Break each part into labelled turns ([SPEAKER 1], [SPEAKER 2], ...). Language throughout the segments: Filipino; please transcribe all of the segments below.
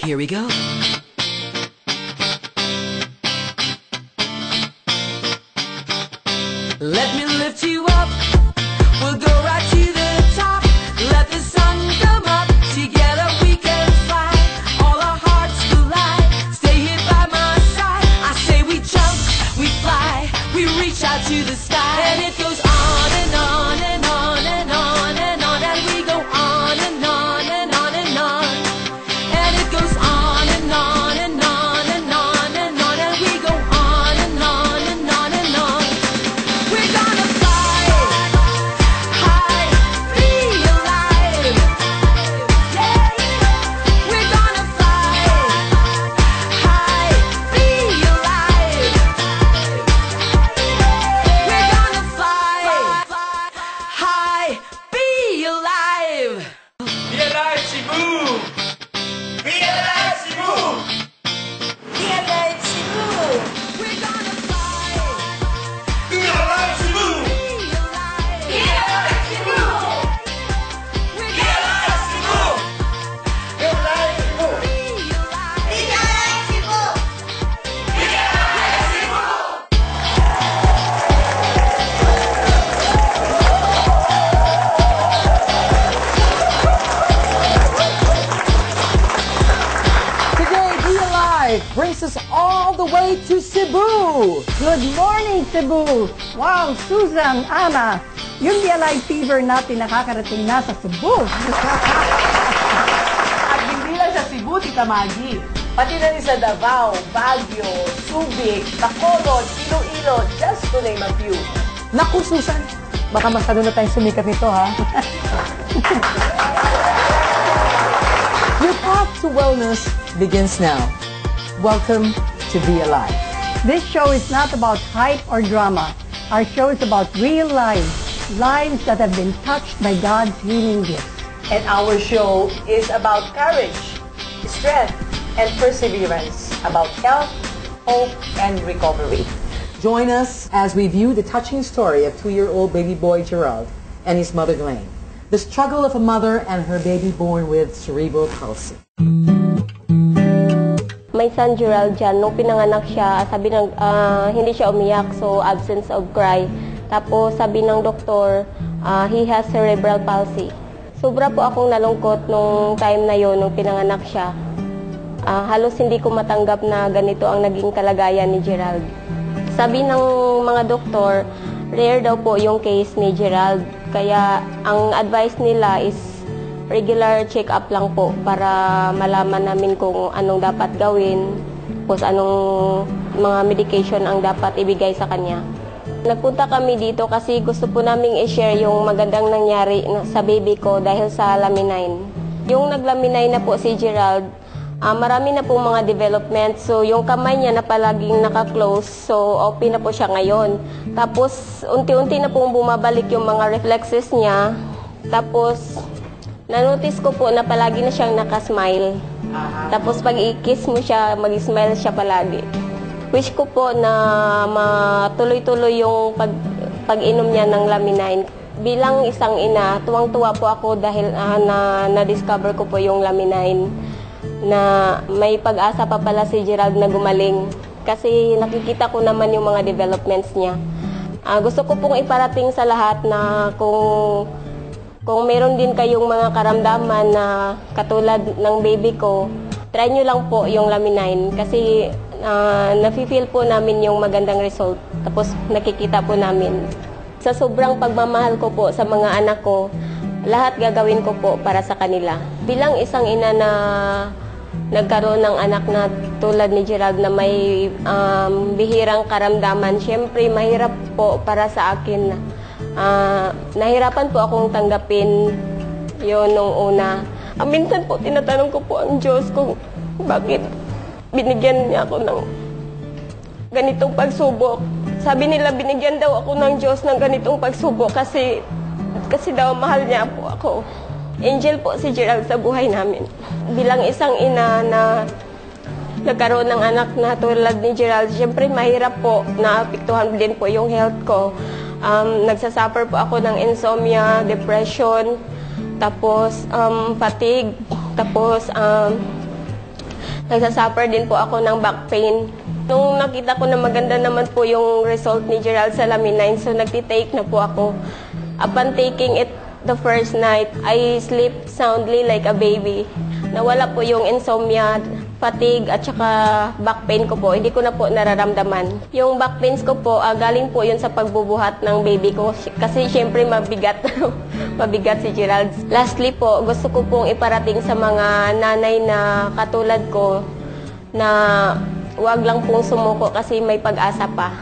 [SPEAKER 1] Here we go. Let me lift you up. We'll go right to the top. Let the sun come up. Together we can fly. All our hearts collide. Stay here by my side. I say we jump, we fly, we reach out to the sky. And it goes on and on and on and on and on. And we go on and on and on and on. And it goes on and on and on and on and on. And we go on and on and on and on. We're gonna fly high, be alive. Yeah. We're gonna fly high, be alive. We're gonna fly high, be alive.
[SPEAKER 2] Be alive, Cebu! Be alive, Cebu!
[SPEAKER 3] Be alive, Cebu!
[SPEAKER 1] We're gonna fly
[SPEAKER 2] Be alive, Cebu!
[SPEAKER 1] be alive.
[SPEAKER 3] Be alive, Cebu!
[SPEAKER 1] We're
[SPEAKER 2] Be alive, Cebu! Be alive, Cebu!
[SPEAKER 1] be alive.
[SPEAKER 3] Be alive, Cebu!
[SPEAKER 2] Be alive, Cebu!
[SPEAKER 4] Today, Be Alive brings us all the way to Cebu.
[SPEAKER 5] Good morning, Cebu! Wow, Susan, Ana, yung Be Alive fever natin nakakarating na sa Cebu.
[SPEAKER 6] At hindi lang sa Cebu, Tita Maggie. Pati na rin sa Davao, Baguio, Subic, Bacolod, Iloilo, just to name a few.
[SPEAKER 4] Naku, Susan, baka masyado na tayong sumikat nito, ha? Your path to wellness begins now. Welcome to Be Alive.
[SPEAKER 5] This show is not about hype or drama. Our show is about real lives, lives that have been touched by God's healing gifts.
[SPEAKER 6] And our show is about courage, strength, and perseverance, about health, hope, and recovery.
[SPEAKER 4] Join us as we view the touching story of 2-year-old baby boy Gerald and his mother Glenn. The struggle of a mother and her baby born with cerebral palsy.
[SPEAKER 7] My son Gerald dyan, nung pinanganak siya, sabi ng, hindi siya umiyak, so absence of cry. Tapos sabi ng doktor, he has cerebral palsy. Sobra po akong nalungkot nung time na yon nung pinanganak siya. Halos hindi ko matanggap na ganito ang naging kalagayan ni Gerald. Sabi ng mga doktor, rare daw po yung case ni Gerald. Kaya ang advice nila is regular check-up lang po para malaman namin kung anong dapat gawin, kung anong mga medication ang dapat ibigay sa kanya. Nagpunta kami dito kasi gusto po naming i-share yung magandang nangyari sa baby ko dahil sa Laminine. Yung naglaminine na po si Gerald, marami na po mga development. So yung kamay niya na palaging naka-close, so open na po siya ngayon. Tapos unti-unti na pong bumabalik yung mga reflexes niya. Tapos na-notice ko po na palagi na siyang nakasmile. Tapos pag i-kiss mo siya, mag-smile siya palagi. Wish ko po na matuloy-tuloy yung pag-inom niya ng Laminine. Bilang isang ina, tuwang-tuwa po ako dahil na-discover ko po yung Laminine na may pag-asa pa pala si Gerald na gumaling. Kasi nakikita ko naman yung mga developments niya. Gusto ko pong iparating sa lahat na kung meron din kayong mga karamdaman na katulad ng baby ko, try nyo lang po yung Laminine kasi nafe-feel po namin yung magandang result. Tapos nakikita po namin. Sa sobrang pagmamahal ko po sa mga anak ko, lahat gagawin ko po para sa kanila. Bilang isang ina na nagkaroon ng anak na tulad ni Gerald na may bihirang karamdaman, syempre mahirap po para sa akin. Nahirapan po akong tanggapin yun nung una. Minsan po tinatanong ko po ang Diyos kung bakit binigyan niya ako ng ganitong pagsubok. Sabi nila binigyan daw ako ng Diyos ng ganitong pagsubok kasi daw mahal niya po ako. Angel po si Gerald sa buhay namin. Bilang isang ina na nagkaroon ng anak na tulad ni Gerald, syempre mahirap po, naapektuhan din po yung health ko. Nagsasuffer po ako ng insomnia, depression, tapos fatigue, tapos Nagsasuffer din po ako ng back pain. Nung nakita ko na maganda naman po yung result ni Gerald sa Lamin-9, so nagtitake na po ako. Upon taking it the first night, I sleep soundly like a baby. Nawala po yung insomnia, fatigue, at saka back pain ko po. Hindi ko na po nararamdaman. Yung back pains ko po, galing po yun sa pagbubuhat ng baby ko. Kasi syempre mabigat. Mabigat si Gerald. Lastly po, gusto ko pong iparating sa mga nanay na katulad ko na huwag lang pong sumuko kasi may pag-asa pa.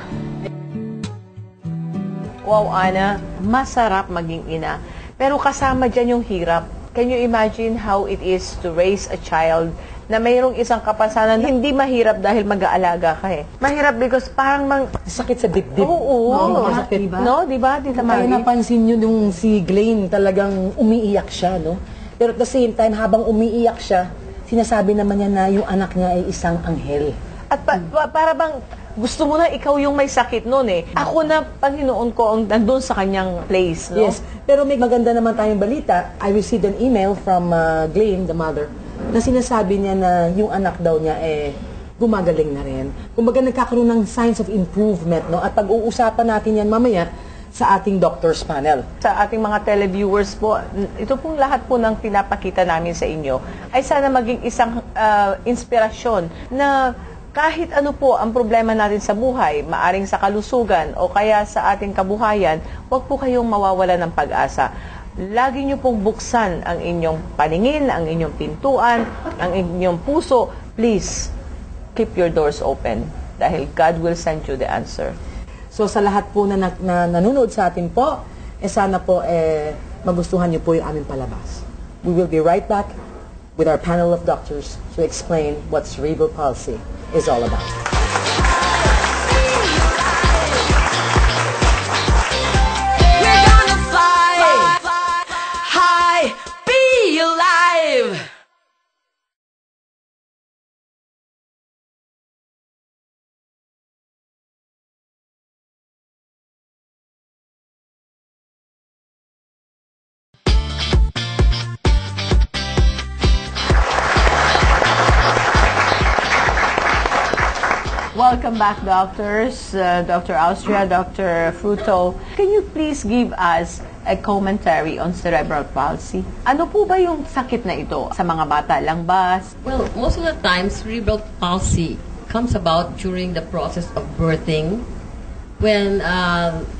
[SPEAKER 6] Wow, Ana, masarap maging ina. Pero kasama dyan yung hirap. Can you imagine how it is to raise a child na mayroong isang kapansanan? Hindi mahirap dahil mag-aalaga ka eh. Mahirap because parang
[SPEAKER 4] Sakit sa dibdib.
[SPEAKER 6] Oo.
[SPEAKER 4] Masakit.
[SPEAKER 6] No, di ba? Tita
[SPEAKER 4] Kaya
[SPEAKER 6] Mari?
[SPEAKER 4] napansin nyo nung si Glenn talagang umiiyak siya, no? Pero at the same time, habang umiiyak siya, sinasabi naman niya na yung anak niya ay isang anghel.
[SPEAKER 6] At para bang gusto mo na ikaw yung may sakit noon eh. Ako na, Panginoon ko, ang nandun sa kanyang place, no?
[SPEAKER 4] Yes. Pero may maganda naman tayong balita. I received an email from Glenn, the mother, na sinasabi niya na yung anak daw niya gumagaling na rin. Kumbaga nagkakaroon ng signs of improvement, no? At pag-uusapan natin yan mamaya sa ating doctor's panel.
[SPEAKER 6] Sa ating mga televiewers po, ito pong lahat po ng pinapakita namin sa inyo ay sana maging isang inspirasyon na kahit ano po ang problema natin sa buhay, maaring sa kalusugan o kaya sa ating kabuhayan, huwag po kayong mawawala ng pag-asa. Lagi niyo pong buksan ang inyong paningin, ang inyong pintuan, ang inyong puso. Please, keep your doors open dahil God will send you the answer.
[SPEAKER 4] So sa lahat po na nanonood sa atin po, sana po magustuhan niyo po yung aming palabas. We will be right back with our panel of doctors to explain what cerebral palsy is all about.
[SPEAKER 1] We're gonna fly high, be alive.
[SPEAKER 6] Welcome back, doctors. Dr. Austria, Dr. Fruto. Can you please give us a commentary on cerebral palsy? Ano po ba yung sakit na ito? Sa mga bata lang ba?
[SPEAKER 8] Well, most of the time, cerebral palsy comes about during the process of birthing, when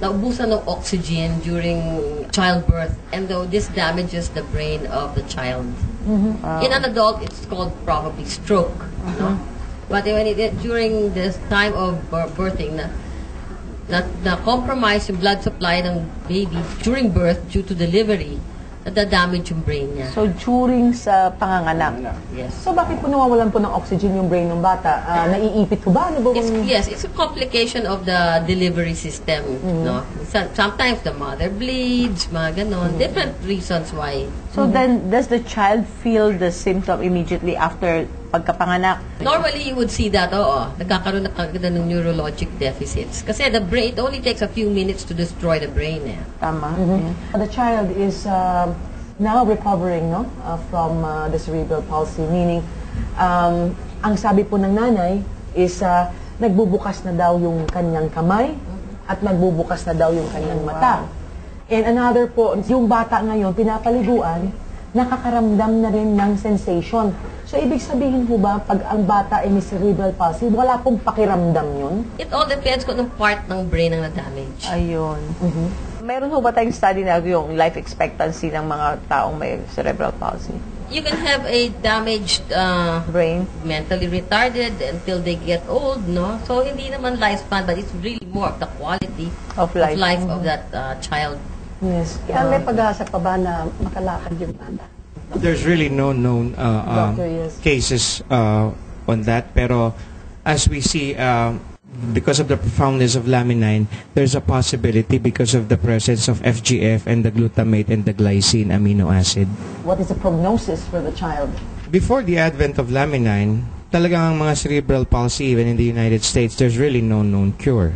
[SPEAKER 8] naubusan ng oxygen during childbirth, and though this damages the brain of the child. In an adult, it's called probably stroke. No? But when during this time of birthing, na compromise yung blood supply ng baby during birth due to delivery, damage yung brain niya.
[SPEAKER 6] So, during sa panganganak.
[SPEAKER 8] Yes.
[SPEAKER 6] So, bakit po nawawalan po ng oxygen yung brain ng bata? Naiipit po ba? Ano ba
[SPEAKER 8] Yes, it's a complication of the delivery system. No? Sometimes the mother bleeds, mga ganon. Different reasons why.
[SPEAKER 6] So, then, does the child feel the symptom immediately after pagkapanganak?
[SPEAKER 8] Normally, you would see that, nagkakaroon na kagad ng neurologic deficits. Kasi the brain, it only takes a few minutes to destroy the brain.
[SPEAKER 6] Tama.
[SPEAKER 4] The child is now recovering, no, from the cerebral palsy, meaning ang sabi po ng nanay is nagbubukas na daw yung kanyang kamay at nagbubukas na daw yung kanyang mata. And another po, yung bata ngayon, pinapaliguan, nakakaramdam na rin ng sensation. So, ibig sabihin po ba, pag ang bata ay may cerebral palsy, wala pong pakiramdam yun?
[SPEAKER 8] It all depends kung anong part ng brain ang na-damage.
[SPEAKER 6] Ayun. Meron ho ba tayong study na yung life expectancy ng mga taong may cerebral palsy?
[SPEAKER 8] You can have a damaged
[SPEAKER 6] Brain?
[SPEAKER 8] mentally retarded until they get old, no? So, hindi naman lifespan, but it's really more of the quality
[SPEAKER 6] Of life.
[SPEAKER 8] of that child.
[SPEAKER 4] Yes.
[SPEAKER 5] Kaya may pag-asa pa ba na makalakad yung bata?
[SPEAKER 2] There's really no known
[SPEAKER 4] Doctor, yes.
[SPEAKER 2] cases on that. Pero as we see, because of the profoundness of Lamin-9, there's a possibility because of the presence of FGF and the glutamate and the glycine amino acid.
[SPEAKER 4] What is the prognosis for the child?
[SPEAKER 2] Before the advent of Lamin-9, talagang ang mga cerebral palsy, even in the United States, there's really no known cure.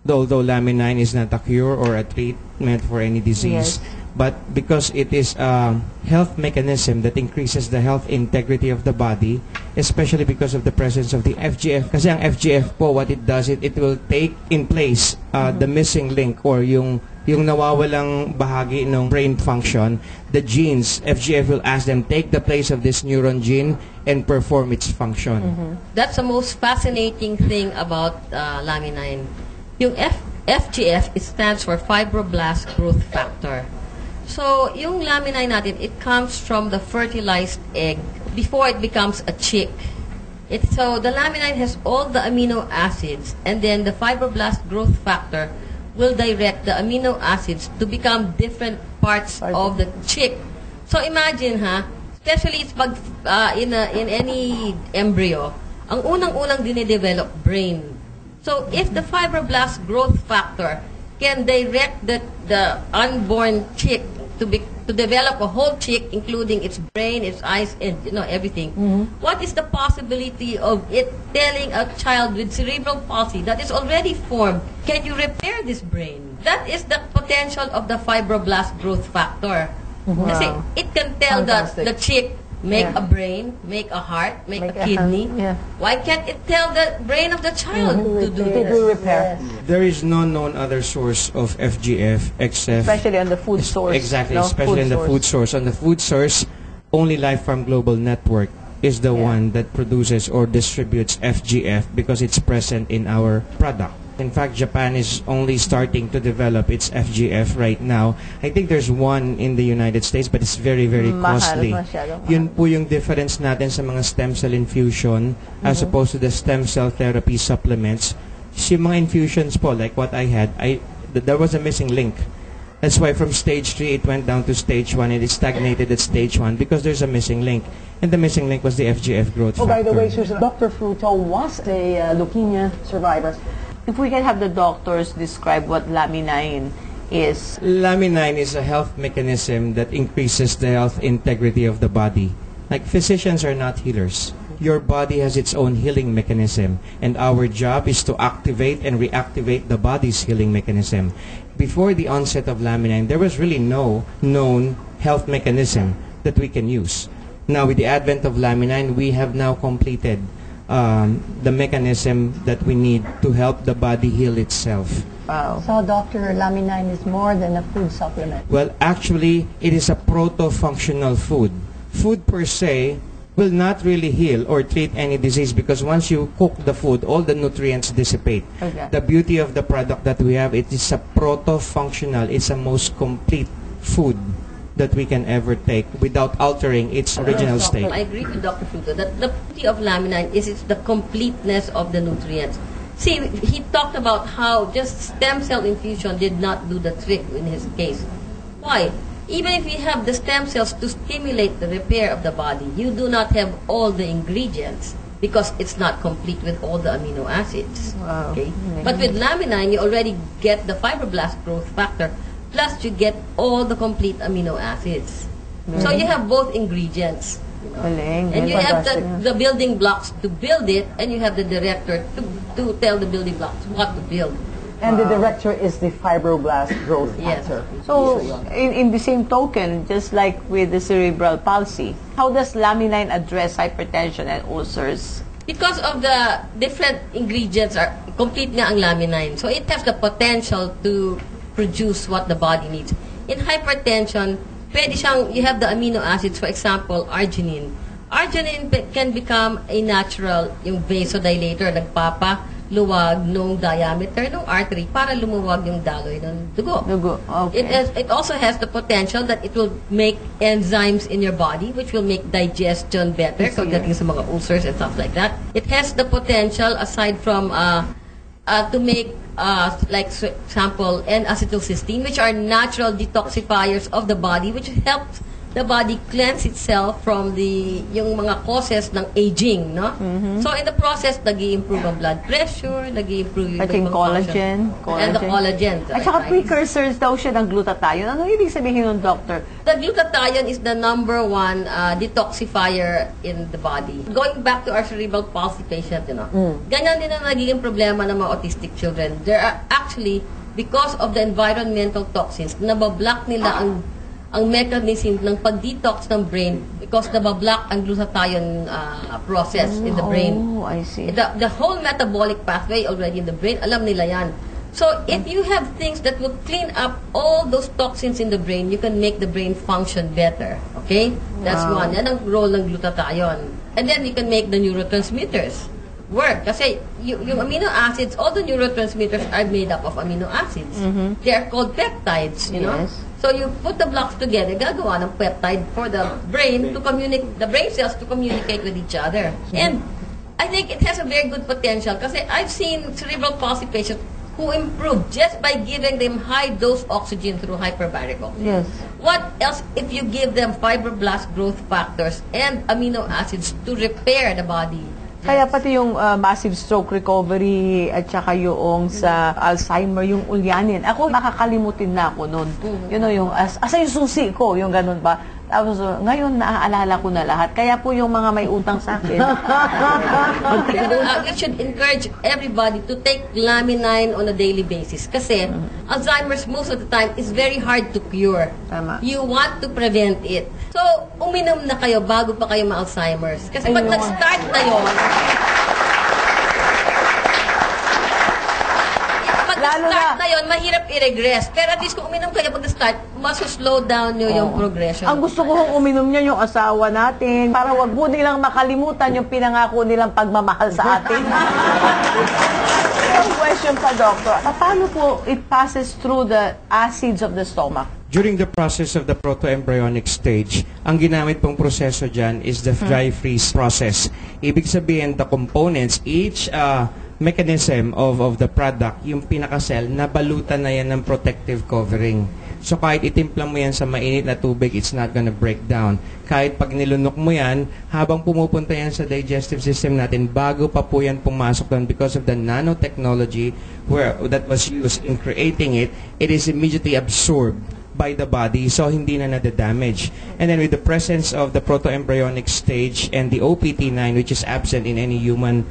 [SPEAKER 2] Though Lamin-9 is not a cure or a treatment for any disease, But because it is a health mechanism that increases the health integrity of the body, especially because of the presence of the FGF. Kasi ang FGF po, what it does, it will take in place the missing link or yung nawawalang bahagi ng brain function. The genes, FGF will ask them, take the place of this neuron gene and perform its function.
[SPEAKER 8] That's the most fascinating thing about laminine. Yung FGF, it stands for fibroblast growth factor. So, yung laminine natin, it comes from the fertilized egg before it becomes a chick. So, the laminine has all the amino acids, and then the fibroblast growth factor will direct the amino acids to become different parts of the chick. So, imagine, especially it's pag, in any embryo, ang unang-unang dinidevelop brain. So, if the fibroblast growth factor can direct the unborn chick to develop a whole chick, including its brain, its eyes, and everything. What is the possibility of it telling a child with cerebral palsy that is already formed, can you repair this brain? That is the potential of the fibroblast growth factor. Kasi it can tell the chick, make a brain, make a heart, make a kidney. Why can't it tell the brain of the child to do this?
[SPEAKER 4] To repair.
[SPEAKER 2] There is no known other source of FGF except...
[SPEAKER 6] Especially on the food source.
[SPEAKER 2] Exactly, especially in the food source. On the food source, only Life Farm Global Network is the one that produces or distributes FGF because it's present in our product. In fact, Japan is only starting to develop its FGF right now. I think there's one in the United States, but it's very, very costly. Yun po yung difference natin sa mga stem cell infusion as opposed to the stem cell therapy supplements. Si mga infusions po, like what I had, there was a missing link. That's why from stage 3, it went down to stage 1, and it stagnated at stage 1 because there's a missing link. And the missing link was the FGF growth factor.
[SPEAKER 4] By the way, Susan, Dr. Fruto was a leukemia survivor.
[SPEAKER 6] If we can have the doctors describe what laminine is.
[SPEAKER 2] Laminine is a health mechanism that increases the health integrity of the body. Like, physicians are not healers. Your body has its own healing mechanism, and our job is to activate and reactivate the body's healing mechanism. Before the onset of laminine, there was really no known health mechanism that we can use. Now, with the advent of laminine, we have now completed the mechanism that we need to help the body heal itself.
[SPEAKER 6] Wow.
[SPEAKER 5] So, Dr. Laminine is more than a food supplement.
[SPEAKER 2] Well, actually, it is a proto-functional food. Food per se will not really heal or treat any disease because once you cook the food, all the nutrients dissipate.
[SPEAKER 6] Okay.
[SPEAKER 2] The beauty of the product that we have, it is a proto-functional, it's a most complete food that we can ever take without altering its original state.
[SPEAKER 8] I agree with Dr. Fruto that the beauty of laminine is it's the completeness of the nutrients. See, he talked about how just stem cell infusion did not do the trick in his case. Why? Even if you have the stem cells to stimulate the repair of the body, you do not have all the ingredients because it's not complete with all the amino acids.
[SPEAKER 6] Wow.
[SPEAKER 8] Okay? But with laminine, you already get the fibroblast growth factor, plus you get all the complete amino acids. So you have both ingredients. And you have the building blocks to build it, and you have the director to tell the building blocks what to build.
[SPEAKER 4] And the director is the fibroblast growth
[SPEAKER 8] Yes.
[SPEAKER 4] factor.
[SPEAKER 6] So, in the same token, just like with the cerebral palsy, how does laminine address hypertension and ulcers?
[SPEAKER 8] Because of the different ingredients are complete nga ang laminine. So it has the potential to produce what the body needs. In hypertension, pwede siyang, you have the amino acids, for example, arginine. Arginine can become a natural, yung vasodilator, nagpapaluwag nung diameter ng artery para lumuwag yung daloy ng dugo.
[SPEAKER 6] Okay.
[SPEAKER 8] It also has the potential that it will make enzymes in your body which will make digestion better, pagdating sa mga ulcers and stuff like that. It has the potential, aside from to make like for example N-acetylcysteine, which are natural detoxifiers of the body, which helps the body cleanse itself from yung mga causes ng aging, no? So in the process, nag-i-improve ang blood pressure, nag-i-improve yung
[SPEAKER 6] collagen.
[SPEAKER 8] And the collagen.
[SPEAKER 6] At saka precursors daw siya ng glutathione. Ano ibig sabihin ng doctor?
[SPEAKER 8] The glutathione is the number one detoxifier in the body. Going back to our cerebral palsy patient, ganyan din ang nagiging problema ng mga autistic children. There are actually, because of the environmental toxins, nabablock nila ang mechanism ng pag-detox ng brain because nabablock ang glutathione process in the brain.
[SPEAKER 6] Oh, I see.
[SPEAKER 8] The whole metabolic pathway already in the brain, alam nila yan. So, if you have things that will clean up all those toxins in the brain, you can make the brain function better. Okay? That's one. Yan ang role ng glutathione. And then, you can make the neurotransmitters work. Kasi, yung amino acids, all the neurotransmitters are made up of amino acids. They are called peptides, you know?
[SPEAKER 6] Yes.
[SPEAKER 8] So, you put the blocks together, gagawa ng peptide for the brain to communicate, the brain cells to communicate with each other. And, I think it has a very good potential kasi I've seen cerebral palsy patients who improved just by giving them high-dose oxygen through hyperbaric oxygen.
[SPEAKER 6] Yes.
[SPEAKER 8] What else if you give them fibroblast growth factors and amino acids to repair the body?
[SPEAKER 6] Kaya pati yung massive stroke recovery at saka yung sa Alzheimer, yung ulyanin. Ako, makakalimutin na ako nun. You know, yung asa yung susi ko, yung ganun ba? Tapos, ngayon, naaalala ko na lahat. Kaya po yung mga may utang sa akin.
[SPEAKER 8] We should encourage everybody to take Lamine on a daily basis. Kasi, Alzheimer's most of the time is very hard to cure.
[SPEAKER 6] Tama.
[SPEAKER 8] You want to prevent it. So, uminom na kayo bago pa kayo ma-Alzheimer's. Kasi pag
[SPEAKER 6] Ayun.
[SPEAKER 8] nag-start na yun, start na yun, mahirap i-regress. Pero at least kung uminom kayo pag start, masuslow down nyo yung progression.
[SPEAKER 6] Ang gusto ko kung uminom niya yung asawa natin para wag mo nilang makalimutan yung pinangako nilang pagmamahal sa atin. One question pa, Doctor. Paano po it passes through the acids of the stomach?
[SPEAKER 2] During the process of the proto-embryonic stage, ang ginamit pong proseso dyan is the dry freeze process. Ibig sabihin, the components, each mechanism of the product, yung pinaka-cell, nabalutan na yan ng protective covering. So kahit itimpla mo yan sa mainit na tubig, it's not gonna break down. Kahit pag nilunok mo yan, habang pumupunta yan sa digestive system natin, bago pa po yan pumasok doon because of the nanotechnology that was used in creating it, it is immediately absorbed by the body, so hindi na nada-damage. And then with the presence of the proto-embryonic stage and the OPT9, which is absent in any human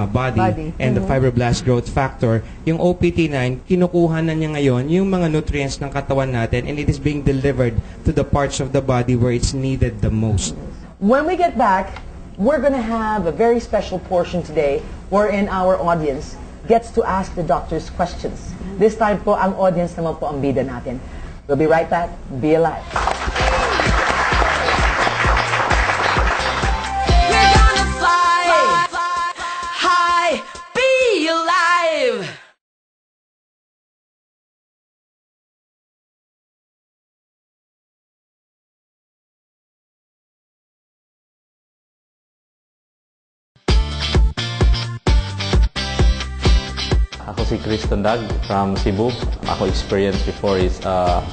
[SPEAKER 2] body, and the fibroblast growth factor, yung OPT9, kinukuha na niya ngayon yung mga nutrients ng katawan natin and it is being delivered to the parts of the body where it's needed the most.
[SPEAKER 4] When we get back, we're going to have a very special portion today wherein our audience gets to ask the doctors questions. This time po, ang audience naman po ang bida natin. We'll be right back. Be alive.
[SPEAKER 1] We're gonna fly high, be alive.
[SPEAKER 9] Ako si Chris Tondag from Cebu. Ako experience before is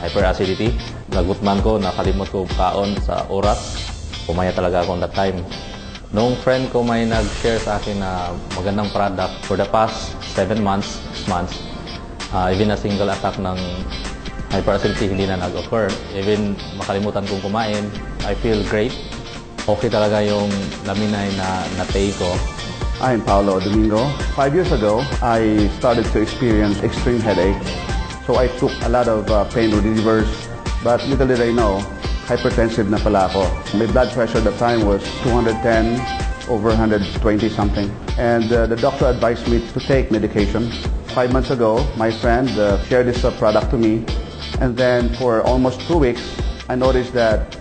[SPEAKER 9] hyperacidity. Nagutman ko, nakalimot ko kaon sa oras. Pumaya talaga ako on that time. Nung friend ko may nag-share sa akin na magandang product for the past 7 months, 6 months, even a single attack ng hyperacidity hindi na nag-occur. Even makalimutan kong kumain, I feel great. Okay talaga yung laminay na take ko.
[SPEAKER 10] I'm Paolo Domingo. 5 years ago, I started to experience extreme headache. So I took a lot of pain relievers, but little did I know, hypertensive na pala ako. My blood pressure at the time was 210 over 120 something. And the doctor advised me to take medication. 5 months ago, my friend shared this product to me. And then for almost 2 weeks, I noticed that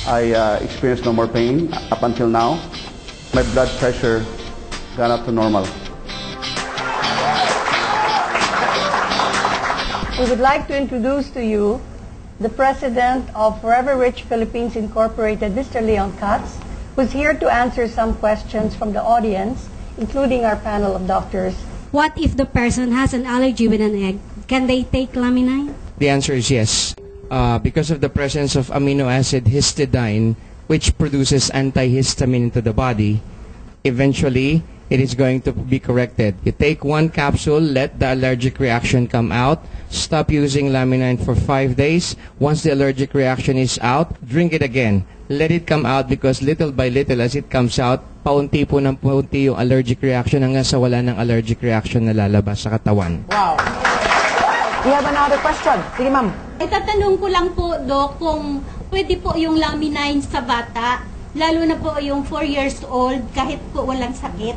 [SPEAKER 10] I experienced no more pain up until now. My blood pressure gone up to normal.
[SPEAKER 5] We would like to introduce to you the president of Forever Rich Philippines Incorporated, Mr. Leon Katz, who's here to answer some questions from the audience, including our panel of doctors.
[SPEAKER 11] What if the person has an allergy with an egg? Can they take Lamine?
[SPEAKER 2] The answer is yes. Because of the presence of amino acid histidine, which produces antihistamine into the body, eventually it is going to be corrected. You take 1 capsule, let the allergic reaction come out, stop using Lamine for 5 days. Once the allergic reaction is out, drink it again. Let it come out because little by little as it comes out, paunti po ng paunti yung allergic reaction hanggang sa wala ng allergic reaction na lalabas sa katawan.
[SPEAKER 4] Wow. We have another question. Sige, ma'am.
[SPEAKER 12] Itatanong ko lang po, Doc, kung pwede po yung Lamine sa bata, lalo na po yung 4 years old, kahit po walang sakit.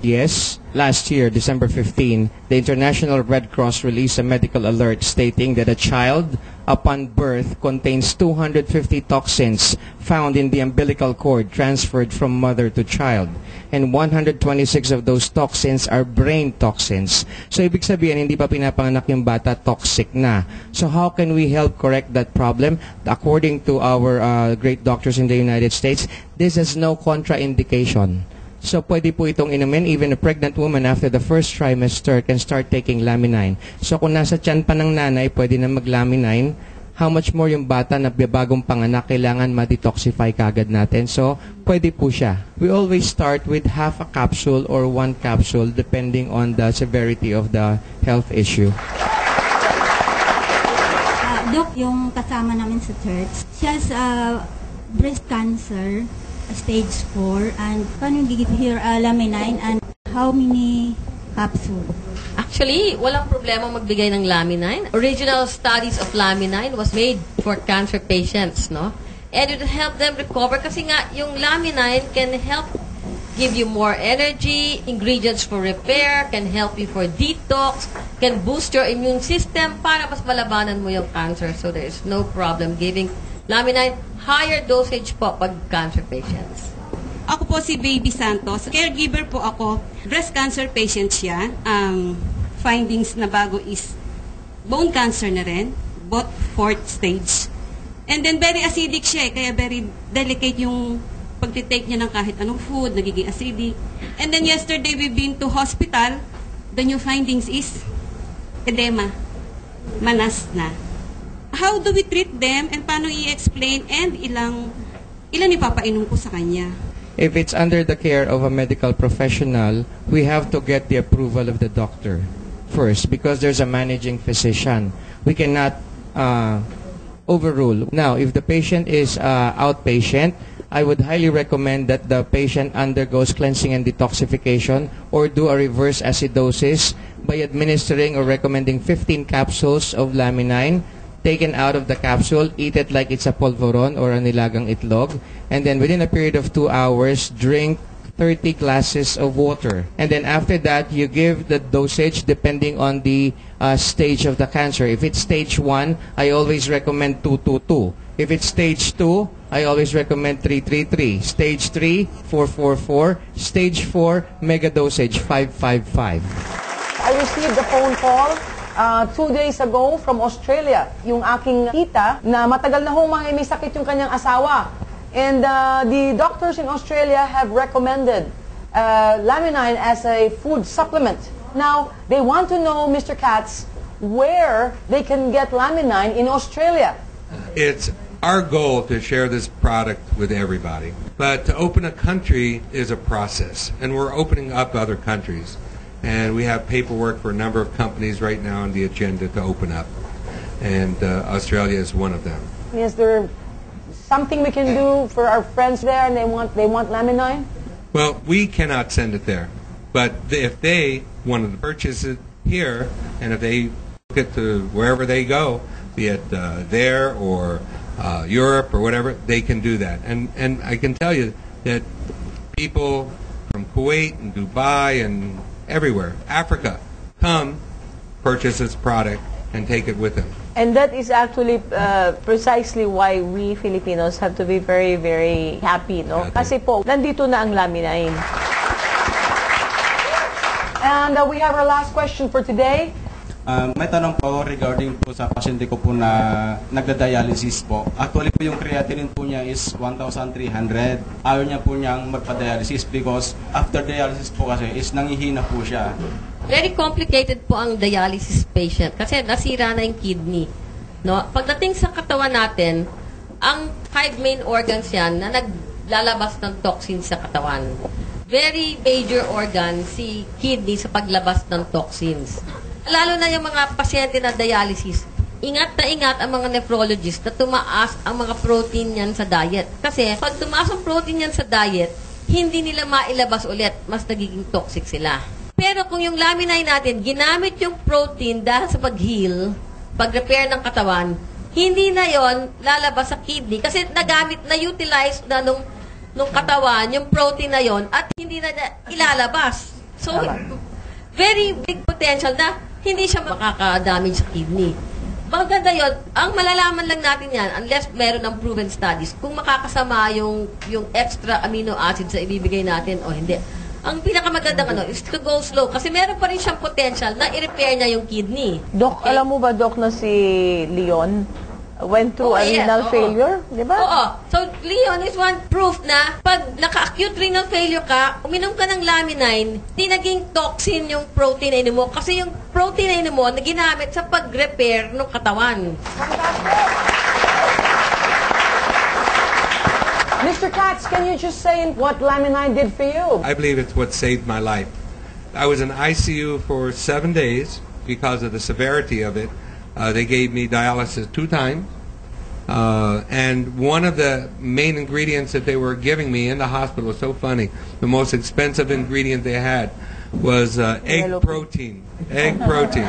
[SPEAKER 2] Yes, last year, December 15, the International Red Cross released a medical alert stating that a child upon birth contains 250 toxins found in the umbilical cord transferred from mother to child. And 126 of those toxins are brain toxins. So, ibig sabihin, hindi pa pinapanganak yung bata, toxic na. So, how can we help correct that problem? According to our great doctors in the United States, this has no contraindication. So, pwede po itong inumin. Even a pregnant woman after the first trimester can start taking Lamine. So, kung nasa tiyan pa ng nanay, pwede na mag-Lamine. How much more yung bata na bagong panganak, kailangan ma-detoxify kagad natin. So, pwede po siya. We always start with half a capsule or 1 capsule depending on the severity of the health issue.
[SPEAKER 11] Doc, yung kasama namin sa church, she has breast cancer, stage 4, and paano give her Lamine and how many capsule?
[SPEAKER 8] Actually, walang problema magbigay ng Lamine. Original studies of Lamine was made for cancer patients, no? And it will help them recover kasi nga yung Lamine can help give you more energy, ingredients for repair, can help you for detox, can boost your immune system para mas malabanan mo yung cancer. So there is no problem giving Lamine. Higher dosage po pag cancer patients.
[SPEAKER 13] Ako po si Baby Santos. Caregiver po ako. Breast cancer patient siya. Ang findings na bago is bone cancer na rin. Both 4th stage. And then very acidic siya kaya very delicate yung pagtitake niya ng kahit anong food, nagiging acidic. And then yesterday we've been to hospital. The new findings is edema. Manas na. How do we treat them and paano i-explain and ilan ipapainom ko sa kanya?
[SPEAKER 2] If it's under the care of a medical professional, we have to get the approval of the doctor first because there's a managing physician. We cannot overrule. Now, if the patient is outpatient, I would highly recommend that the patient undergoes cleansing and detoxification or do a reverse acidosis by administering or recommending 15 capsules of Lamine taken out of the capsule, eat it like it's a polvoron or a nilagang itlog, and then within a period of 2 hours, drink 30 glasses of water. And then after that, you give the dosage depending on the stage of the cancer. If it's stage 1, I always recommend 222. If it's stage 2, I always recommend 333. Stage 3, 444. Stage 4, mega dosage, 555.
[SPEAKER 4] I received a phone call 2 days ago from Australia. Yung aking tita na matagal na hong may sakit yung kanyang asawa. And the doctors in Australia have recommended Lamine as a food supplement. Now, they want to know, Mr. Katz, where they can get Lamine in Australia.
[SPEAKER 14] It's our goal to share this product with everybody. But to open a country is a process, and we're opening up other countries. And we have paperwork for a number of companies right now on the agenda to open up. And Australia is one of them.
[SPEAKER 4] Is there something we can do for our friends there and they want Lamine?
[SPEAKER 14] Well, we cannot send it there. But if they wanted to purchase it here, and if they get to wherever they go, be it there or Europe or whatever, they can do that. And I can tell you that people from Kuwait and Dubai and everywhere, Africa, come purchase this product and take it with them.
[SPEAKER 6] And that is actually precisely why we Filipinos have to be very, very happy, no? Kasi po, nandito na ang Lamine.
[SPEAKER 4] And we have our last question for today.
[SPEAKER 15] May tanong po regarding po sa pasyente ko po na nagda-dialysis po. Actually po yung creatinine po niya is 1,300. Ayaw niya po niyang magpa-dialysis because after dialysis po kasi is nangihina po siya.
[SPEAKER 8] Very complicated po ang dialysis patient kasi nasira na yung kidney. No? Pagdating sa katawan natin, ang 5 main organs yan na naglalabas ng toxins sa katawan. Very major organ si kidney sa paglabas ng toxins. Lalo na yung mga pasyente na dialysis, ingat na ingat ang mga nephrologist na tumaas ang mga protein yan sa diet. Kasi pag tumaas ang protein yan sa diet, hindi nila mailabas ulit, mas nagiging toxic sila. Pero kung yung Lamine natin, ginamit yung protein dahil sa pag-heal, pag-repair ng katawan, hindi na yon lalabas sa kidney kasi na-utilize na nung katawan, yung protein na yon at hindi na ilalabas. So, very big potential na hindi siya makaka-damage sa kidney. Maganda yun. Ang malalaman lang natin yan, unless meron ng proven studies, kung makakasama yung extra amino acids na ibibigay natin o hindi. Ang pinakamagandang is to go slow kasi meron pa rin siyang potential na i-repair niya yung kidney.
[SPEAKER 6] Doc, alam mo ba, Doc, na si Leon went through renal failure? Di ba?
[SPEAKER 8] Oo. So, Leon is one proof na pag naka-acute renal failure ka, uminom ka ng laminine, di naging toxin yung protein na inom mo. Kasi yung protein na inom mo na ginamit sa pag-repair ng katawan.
[SPEAKER 4] Mr. Katz, can you just say what laminine did for you?
[SPEAKER 14] I believe it's what saved my life. I was in ICU for 7 days because of the severity of it. They gave me dialysis 2 times. And one of the main ingredients that they were giving me in the hospital was so funny. The most expensive ingredient they had was egg protein. Egg protein.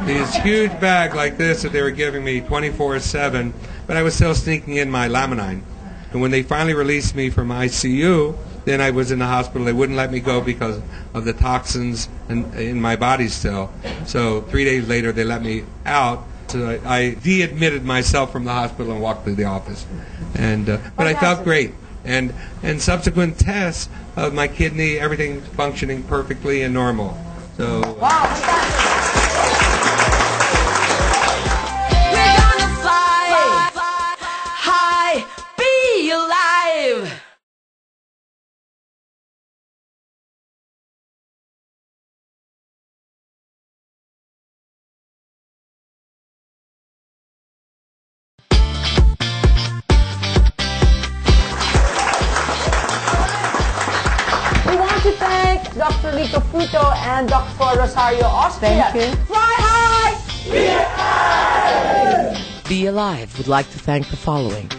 [SPEAKER 14] This huge bag like this that they were giving me 24/7, but I was still sneaking in my laminine. And when they finally released me from ICU, then I was in the hospital. They wouldn't let me go because of the toxins in my body still. So 3 days later, they let me out. So I de-admitted myself from the hospital and walked to the office. And but I felt great. And subsequent tests of my kidney, everything functioning perfectly and normal. So.
[SPEAKER 1] Wow, we're gonna fly high, be alive.
[SPEAKER 4] We want to thank Dr. Lico Fruto and Dr. Rosario Austria.
[SPEAKER 6] Thank you.
[SPEAKER 4] Fly high!
[SPEAKER 1] Be Alive would like to thank the following: